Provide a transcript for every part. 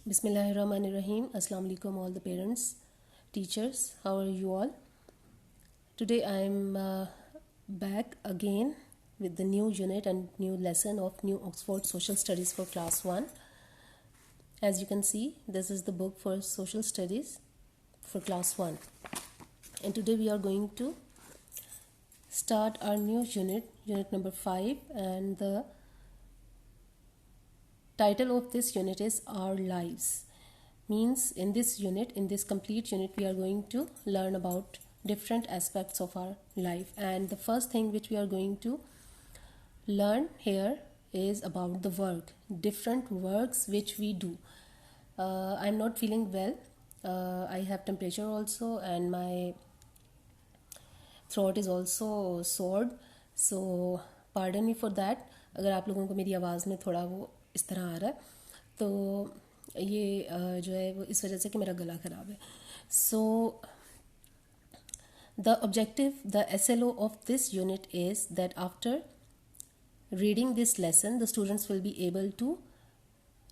Bismillahirrahmanirrahim. Assalamu alaikum all the parents, teachers. How are you all? Today I am back again with the new unit and new lesson of New Oxford Social Studies for Class 1. As you can see, this is the book for Social Studies for Class 1. And today we are going to start our new unit, unit number 5, and the title of this unit is Our Lives. Means in this unit, in this complete unit, we are going to learn about different aspects of our life. And the first thing which we are going to learn here is about the work, different works which we do. I'm not feeling well. I have temperature also, and my throat is also sore. So pardon me for that. अगर आप लोगों को मेरी आवाज़ में थोड़ा वो इस तरह आ रहा है तो ये जो है वो इस वजह से कि मेरा गला ख़राब है. So the objective, the SLO of this unit is that after reading this lesson, the students will be able to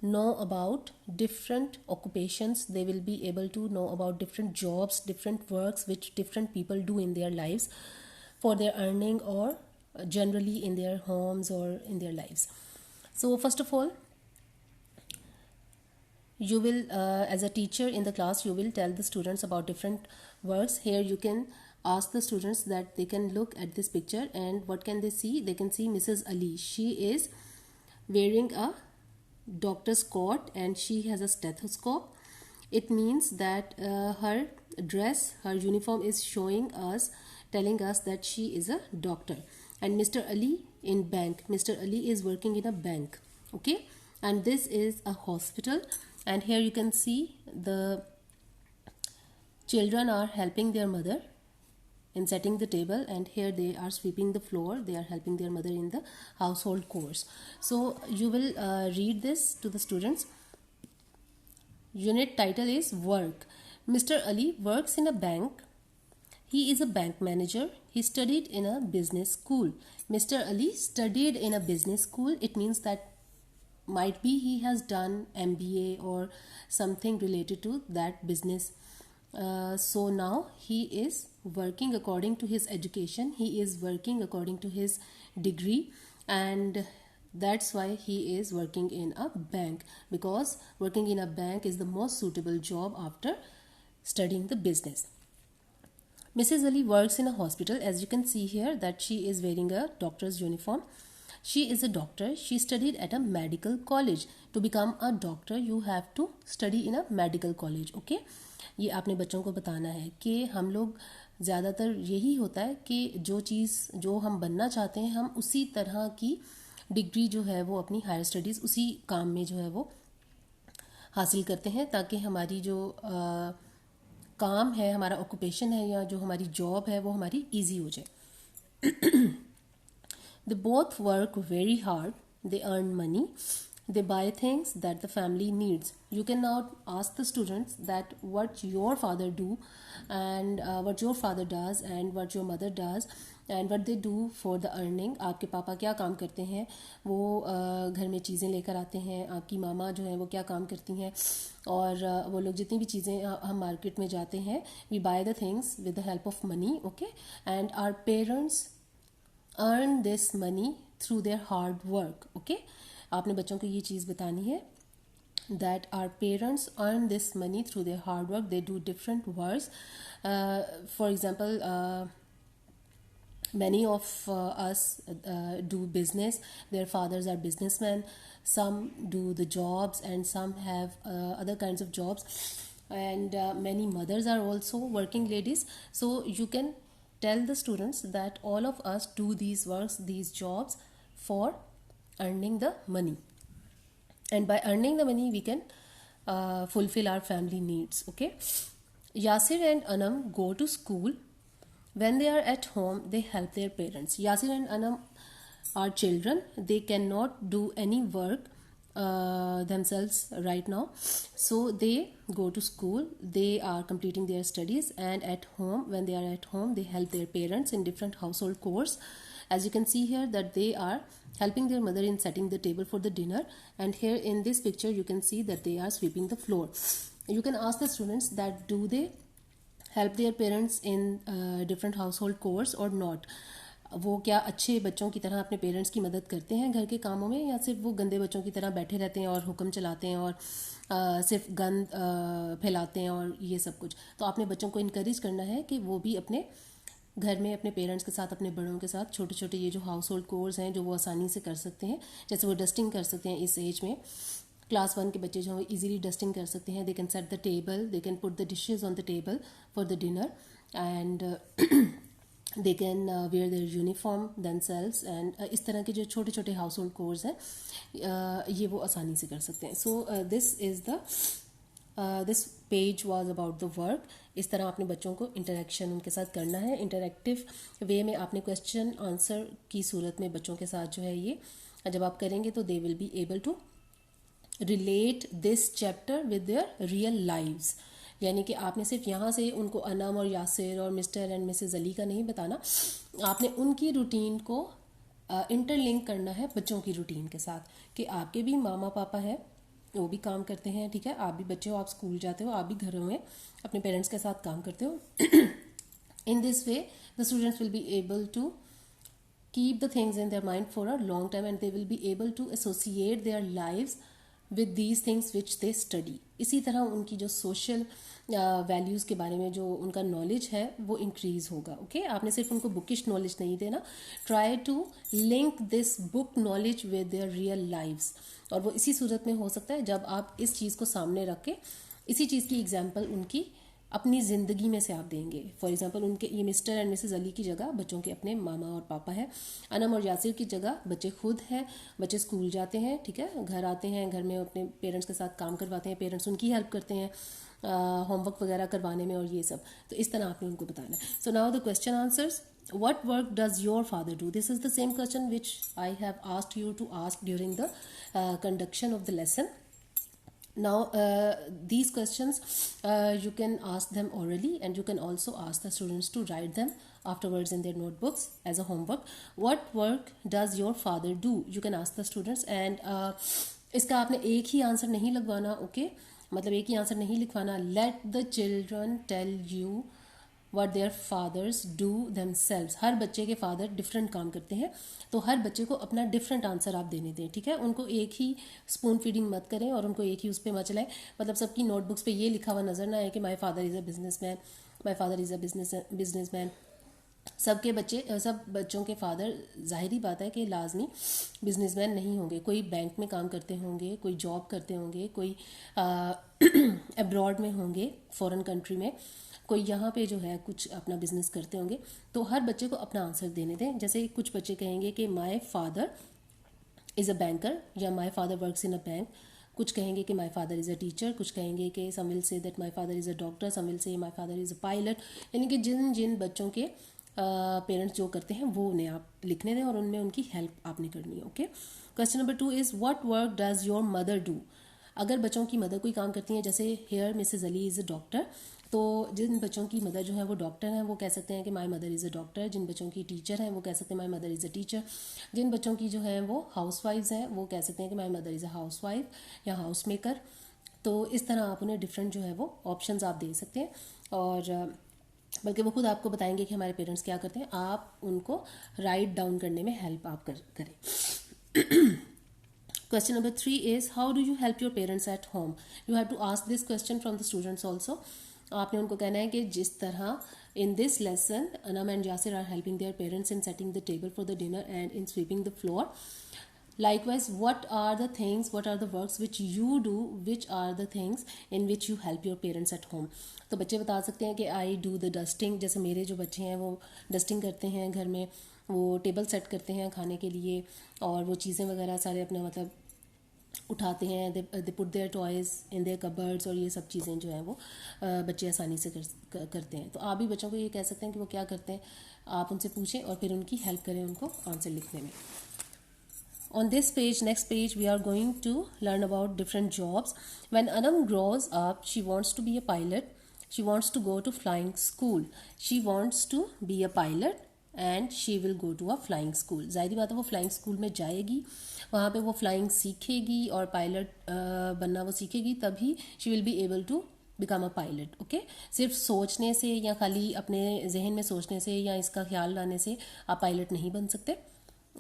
know about different occupations. They will be able to know about different jobs, different works which different people do in their lives for their earning or generally in their homes or in their lives. So first of all, you will as a teacher in the class, you will tell the students about different works. Here you can ask the students that they can look at this picture, and what can they see? They can see Mrs. Ali. She is wearing a doctor's coat and she has a stethoscope. It means that her dress, her uniform is showing us, telling us that she is a doctor. And Mr. Ali in bank. Mr. Ali is working in a bank. Okay, and this is a hospital, and here you can see the children are helping their mother in setting the table, and here they are sweeping the floor. They are helping their mother in the household chores. So you will read this to the students. Unit title is Work. Mr. Ali works in a bank. He is a bank manager. He studied in a business school. Mr. Ali studied in a business school. It means that might be he has done MBA or something related to that business. So now he is working according to his education. He is working according to his degree, and that's why he is working in a bank, because working in a bank is the most suitable job after studying the business. Mrs. Ali works in a hospital. As you can see here that she is wearing a doctor's uniform. She is a doctor. She studied at a medical college. To become a doctor, you have to study in a medical college. Okay? ये आपने बच्चों को बताना है कि हम लोग ज़्यादातर यही होता है कि जो चीज़ जो हम बनना चाहते हैं, हम उसी तरह की डिग्री जो है वो अपनी हायर स्टडीज़ उसी काम में जो है वो हासिल करते हैं, ताकि हमारी जो काम है, हमारा ऑक्यूपेशन है या जो हमारी जॉब है वो हमारी इजी हो जाए. They both work very hard. They earn money. They buy things that the family needs. You can now ask the students that what your father do, and what your father does, and what your mother does, and what they do for the earning. आपके पापा क्या काम करते हैं, वो घर में चीज़ें लेकर आते हैं. आपकी मामा जो है वो क्या काम करती हैं, और वो लोग जितनी भी चीज़ें हम मार्केट में जाते हैं, we buy the things with the help of money. Okay, and our parents earn this money through their hard work. Okay, आपने बच्चों को ये चीज़ बतानी है that our parents earn this money through their hard work. They do different works. For example, many of us do business. Their fathers are businessmen. Some do the jobs, and some have other kinds of jobs. And many mothers are also working ladies. So you can tell the students that all of us do these works, these jobs for earning the money, and by earning the money we can fulfill our family needs. Okay, Yasir and Anam go to school. When they are at home, they help their parents. Yasir and Anam are children. They cannot do any work themselves right now, so they go to school. They are completing their studies, and at home, when they are at home, they help their parents in different household chores. As you can see here that they are helping their mother in setting the table for the dinner, and here in this picture you can see that they are sweeping the floor. You can ask the students that do they help their parents in different household chores or not. वो क्या अच्छे बच्चों की तरह अपने parents की मदद करते हैं घर के कामों में, या सिर्फ वो गंदे बच्चों की तरह बैठे रहते हैं और हुक्म चलाते हैं और सिर्फ गंद फैलाते हैं और ये सब कुछ. तो आपने बच्चों को इनकरेज करना है कि वो भी अपने घर में अपने पेरेंट्स के साथ, अपने बड़ों के साथ छोटे छोटे ये जो हाउस होल्ड कोर्स हैं जो वो आसानी से कर सकते हैं. जैसे वो डस्टिंग कर सकते हैं इस एज में. क्लास 1 के बच्चे जो हैं इजीली डस्टिंग कर सकते हैं. They can set the table, they can put the dishes on the table for the dinner, and they can wear their uniform themselves, and इस तरह के जो छोटे छोटे हाउस होल्ड कोर्स हैं ये वो आसानी से कर सकते हैं. So this page was about the work. इस तरह आपने बच्चों को इंटरेक्शन उनके साथ करना है. इंटरेक्टिव वे में आपने क्वेश्चन आंसर की सूरत में बच्चों के साथ जो है ये जब आप करेंगे तो they will be able to relate this chapter with their real lives. यानी कि आपने सिर्फ यहाँ से उनको अनम और यासिर और मिस्टर एंड मिसेस अली का नहीं बताना, आपने उनकी रूटीन को इंटरलिंक करना है बच्चों की रूटीन के साथ कि आपके भी मामा पापा हैं, वो भी काम करते हैं, ठीक है, आप भी बच्चे हो, आप स्कूल जाते हो, आप भी घरों में अपने पेरेंट्स के साथ काम करते हो. In this way the students will be able to keep the things in their mind for a long time, and they will be able to associate their lives with these things which they study. इसी तरह उनकी जो social values के बारे में जो उनका knowledge है वो इंक्रीज होगा. ओके, आपने सिर्फ उनको बुकिश नॉलेज नहीं देना, try to link this book knowledge with their real lives. और वो इसी सूरत में हो सकता है जब आप इस चीज़ को सामने रख के इसी चीज़ की एग्जाम्पल उनकी अपनी ज़िंदगी में से आप देंगे. फॉर एग्जांपल उनके ये मिस्टर एंड मिसेस अली की जगह बच्चों के अपने मामा और पापा हैं. अनम और यासिर की जगह बच्चे खुद हैं. बच्चे स्कूल जाते हैं, ठीक है, घर आते हैं, घर में अपने पेरेंट्स के साथ काम करवाते हैं, पेरेंट्स उनकी हेल्प करते हैं होमवर्क वगैरह करवाने में और ये सब. तो इस तरह आपने उनको बताना है. So now the question answers. What work does your father do? This is the same question which I have asked you to ask during the conduction of the lesson. Now these questions you can ask them orally, and you can also ask the students to write them afterwards in their notebooks as a homework. What work does your father do? You can ask the students, and इसका आपने एक ही answer नहीं लगवाना. Okay, मतलब एक ही answer नहीं लिखवाना. Let the children tell you what their fathers do themselves. हर बच्चे के फादर डिफरेंट काम करते हैं, तो हर बच्चे को अपना डिफरेंट आंसर आप देने दें, ठीक है. उनको एक ही स्पून फीडिंग मत करें और उनको एक ही उस पर मत चलाएं. मतलब सबकी नोटबुक्स पे ये लिखा हुआ नजर ना आए कि my father is a businessman, my father is a businessman. सबके बच्चे, सब बच्चों के फादर जाहिर ही बात है कि लाजमी बिजनेसमैन नहीं होंगे. कोई बैंक में काम करते होंगे, कोई जॉब करते होंगे, कोई अब्रॉड में होंगे, फॉरेन कंट्री में, कोई यहाँ पे जो है कुछ अपना बिजनेस करते होंगे. तो हर बच्चे को अपना आंसर देने दें. जैसे कुछ बच्चे कहेंगे कि my father is a banker या my father works in a bank. कुछ कहेंगे कि my father is a teacher. कुछ कहेंगे कि some will say that my father is a doctor. Some will say my father is a pilot. यानी कि जिन जिन बच्चों के पेरेंट्स जो करते हैं वो उन्हें आप लिखने दें और उनमें उनकी हेल्प आपने करनी है. Okay, question number 2 is what work does your mother do. अगर बच्चों की मदर कोई काम करती हैं, जैसे here Mrs Ali is a doctor, तो जिन बच्चों की मदर जो है वो डॉक्टर हैं वो कह सकते हैं कि my mother is a doctor. जिन बच्चों की टीचर हैं वो कह सकते हैं my mother is a teacher. जिन बच्चों की जो है वो हाउस वाइफ्स हैं वो कह सकते हैं कि my mother is a house wife या हाउस मेकर. तो इस तरह आप उन्हें डिफरेंट जो है वो ऑप्शंस आप दे सकते हैं, और बल्कि वो खुद आपको बताएंगे कि हमारे पेरेंट्स क्या करते हैं. आप उनको राइट डाउन करने में हेल्प आप करें. Question number 3 is how do you help your parents at home? You have to ask this question from the students also. आपने उनको कहना है कि जिस तरह in this lesson Anam and Yasir are helping their parents in setting the table for the dinner and in sweeping the floor. Likewise, what are the things, what are the works which you do, which are the things in which you help your parents at home? तो बच्चे बता सकते हैं कि I do the dusting. जैसे मेरे जो बच्चे हैं वो डस्टिंग करते हैं घर में, वो टेबल सेट करते हैं खाने के लिए, और वो चीज़ें वगैरह सारे अपने मतलब उठाते हैं. They put their toys in their cupboards, और ये सब चीज़ें जो हैं वो बच्चे आसानी से करते हैं. तो आप भी बच्चों को ये कह सकते हैं कि वो क्या करते हैं, आप उनसे पूछें और फिर उनकी हेल्प करें उनको आंसर लिखने में. On this page, next page, we are going to learn about different jobs. When Anam grows up, she wants to be a pilot. She wants to go to flying school. She wants to be a pilot. And she will go to a flying school. जाहिर बात है वो flying school में जाएगी, वहाँ पे वो flying सीखेगी और पायलट बनना वो सीखेगी, तभी she will be able to become a pilot. Okay, सिर्फ सोचने से या खाली अपने जहन में सोचने से या इसका ख्याल लाने से आप पायलट नहीं बन सकते।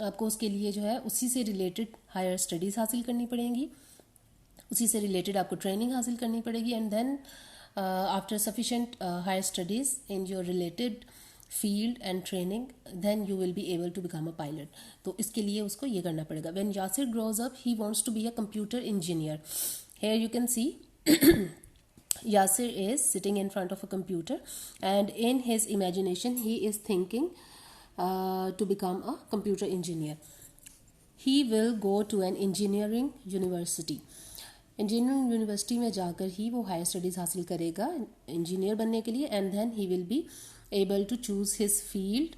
आपको उसके लिए जो है उसी से रिलेटेड हायर स्टडीज़ हासिल करनी पड़ेंगी, उसी से रिलेटेड आपको ट्रेनिंग हासिल करनी पड़ेगी, and then after sufficient higher studies in your related field and training then you will be able to become a pilot. तो इसके लिए उसको ये करना पड़ेगा। When Yasir grows up he wants to be a computer engineer. Here you can see Yasir is sitting in front of a computer, and in his imagination he is thinking to become a computer engineer. He will go to an engineering university. Engineering university में जाकर ही वो higher studies हासिल करेगा engineer बनने के लिए, and then he will be able to choose his field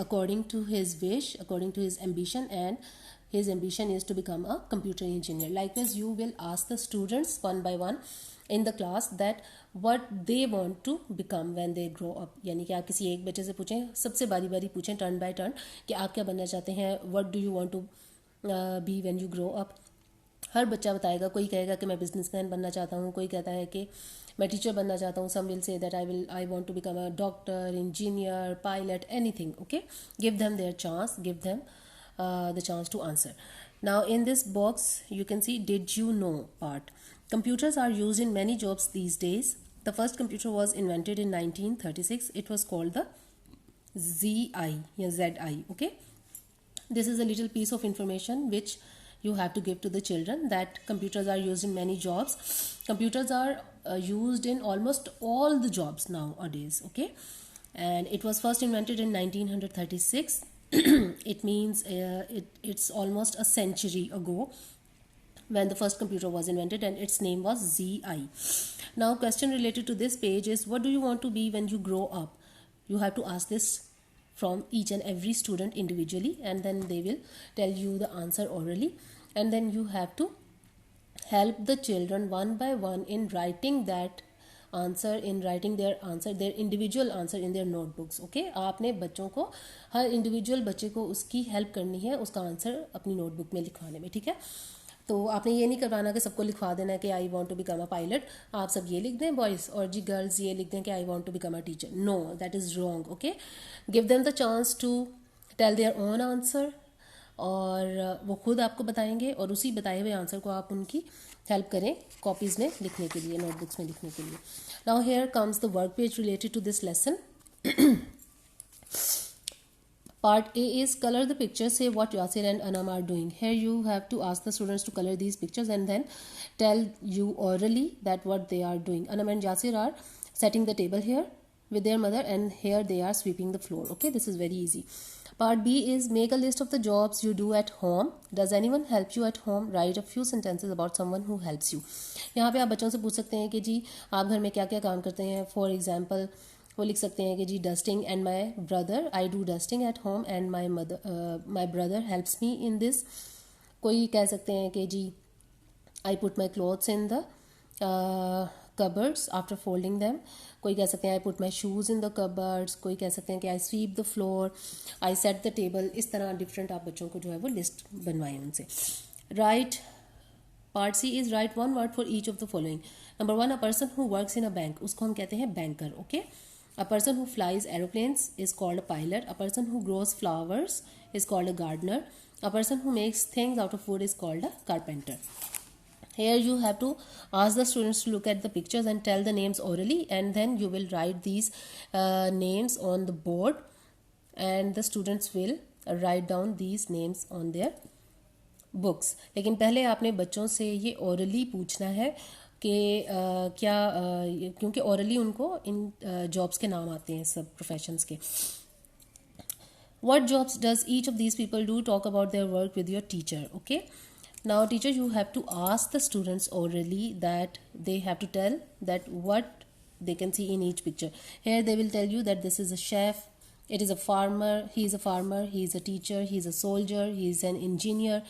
according to his wish, according to his ambition, and his ambition is to become a computer engineer. Likewise, you will ask the students one by one in the class that what they want to become when they grow up. यानी कि आप किसी एक बच्चे से पूछें, सबसे बारी बारी पूछें टर्न बाय टर्न कि आप क्या बनना चाहते हैं, what do you want to be when you grow up. हर बच्चा बताएगा, कोई कहेगा कि मैं बिजनेसमैन बनना चाहता हूँ, कोई कहता है कि मैं टीचर बनना चाहता हूँ, some will say that I want to become a doctor, engineer, pilot, anything. Okay, give them their chance, give them the chance to answer. Now in this box you can see did you know part. Computers are used in many jobs these days. The first computer was invented in 1936. It was called the ZI या ZI. Okay, this is a little piece of information which you have to give to the children, that computers are used in many jobs. Computers are used in almost all the jobs nowadays. Okay, and it was first invented in 1936. It means it's almost a century ago when the first computer was invented, and its name was ZI. Now question related to this page is, what do you want to be when you grow up? You have to ask this from each and every student individually, and then they will tell you the answer orally, and then you have to help the children one by one in writing that answer, in writing their answer, their individual answer in their notebooks. Okay, आपने बच्चों को, हर individual बच्चे को उसकी help करनी है उसका answer अपनी नोटबुक में लिखवाने में. ठीक है, तो आपने ये नहीं करवाना कि सबको लिखवा देना कि I want to become a pilot, आप सब ये लिख दें बॉयज़, और जी गर्ल्स ये लिख दें कि I want to become a teacher. No, that is wrong. Okay, give them the chance to tell their own answer, और वो खुद आपको बताएंगे, और उसी बताए हुए आंसर को आप उनकी हेल्प करें कॉपीज़ में लिखने के लिए, नोटबुक्स में लिखने के लिए. Now here comes the work page related to this lesson. Part A is color the pictures, say what Yasir and Anam are doing. Here you have to ask the students to color these pictures and then tell you orally that what they are doing. Anam and Yasir are setting the table here with their mother, and here they are sweeping the floor. Okay, this is very easy. Part B is make a list of the jobs you do at home. Does anyone help you at home? Write a few sentences about someone who helps you. यहाँ पे आप बच्चों से पूछ सकते हैं कि जी आप घर में क्या क्या काम करते हैं. फॉर एग्जाम्पल वो लिख सकते हैं कि जी dusting and my brother, I do dusting at home and my brother helps me in this. कोई कह सकते हैं कि जी I put my clothes in the cupboards after folding them. कोई कह सकते हैं I put my shoes in the cupboards. कोई कह सकते हैं कि I sweep the floor, I set the table. इस तरह डिफरेंट आप बच्चों को जो है वो लिस्ट बनवाएं उनसे. Right, part C is write one word for each of the following. Number 1, a person who works in a bank, उसको हम कहते हैं banker. Okay, a person who flies aeroplanes is called a pilot. A person who grows flowers is called a gardener. A person who makes things out of wood is called a carpenter. Here you have to ask the students to look at the pictures and tell the names orally, and then you will write these names on the board, and the students will write down these names on their books. लेकिन पहले आपने बच्चों से ये orally पूछना है कि क्या क्योंकि औरली उनको इन जॉब्स के नाम आते हैं, सब प्रोफेशंस के. What jobs does each of these people do? Talk about their work with your teacher. Okay, now teacher, you have to ask the students orally that they have to tell that what they can see in each picture. Here they will tell you that this is a chef, it is a farmer, he is a farmer, he is a teacher, he is a soldier, he is an engineer,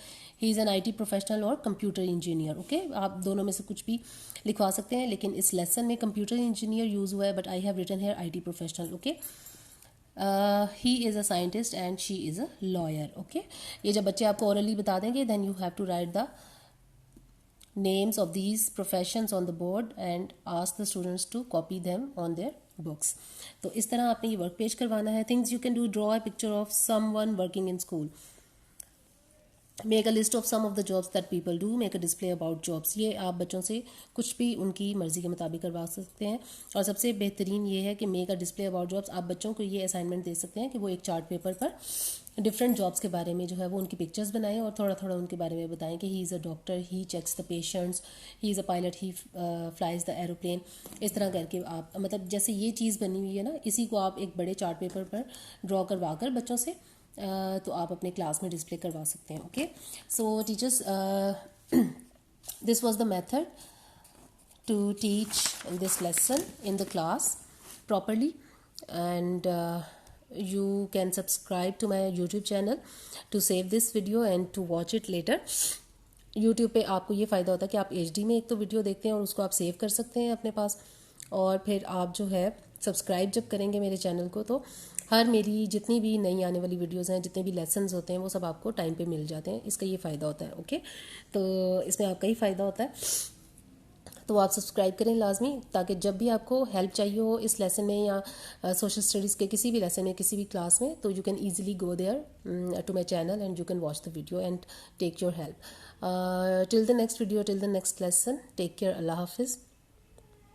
he is an IT professional और computer engineer. Okay, आप दोनों में से कुछ भी लिखवा सकते हैं, लेकिन इस लेसन में कंप्यूटर इंजीनियर यूज़ हुआ है, but I have written here IT professional. Okay, he is a scientist and she is a lawyer. Okay, ये जब बच्चे आपको ओरली बता देंगे then you have to write the names of these professions on the board and ask the students to copy them on their books. तो इस तरह आपने ये वर्क पेज करवाना है. Things you can do: draw a picture of someone working in school, make a list of some of the jobs that people do, make a display about jobs. ये आप बच्चों से कुछ भी उनकी मर्ज़ी के मुताबिक करवा सकते हैं. और सबसे बेहतरीन ये है कि make a display about jobs. आप बच्चों को ये असाइनमेंट दे सकते हैं कि वो एक चार्ट पेपर पर डिफरेंट जॉब्स के बारे में जो है वो उनकी पिक्चर्स बनाएं और थोड़ा थोड़ा उनके बारे में बताएं कि he is a doctor, he checks the patients, he is a pilot, he flies the aeroplane. इस तरह करके आप मतलब जैसे ये चीज़ बनी हुई है ना, इसी को आप एक बड़े चार्ट पेपर पर ड्रॉ करवा कर बच्चों से तो आप अपने क्लास में डिस्प्ले करवा सकते हैं. Okay, so teachers, this was the method to teach this lesson in the class properly, and you can subscribe to my YouTube channel to save this video and to watch it later. YouTube पे आपको ये फ़ायदा होता है कि आप HD में एक तो वीडियो देखते हैं और उसको आप सेव कर सकते हैं अपने पास, और फिर आप जो है सब्सक्राइब जब करेंगे मेरे चैनल को तो हर मेरी जितनी भी नई आने वाली वीडियोस हैं, जितने भी लेसन्स होते हैं वो सब आपको टाइम पे मिल जाते हैं. इसका ये फ़ायदा होता है. ओके, तो इसमें आपका ही फ़ायदा होता है. तो आप सब्सक्राइब करें लाजमी, ताकि जब भी आपको हेल्प चाहिए हो इस लेसन में या सोशल स्टडीज़ के किसी भी लेसन में, किसी भी क्लास में, तो you can easily go there to my channel and you can watch the video and take your help. Till the next video, till the next lesson, take care. अल्लाह हाफिज़.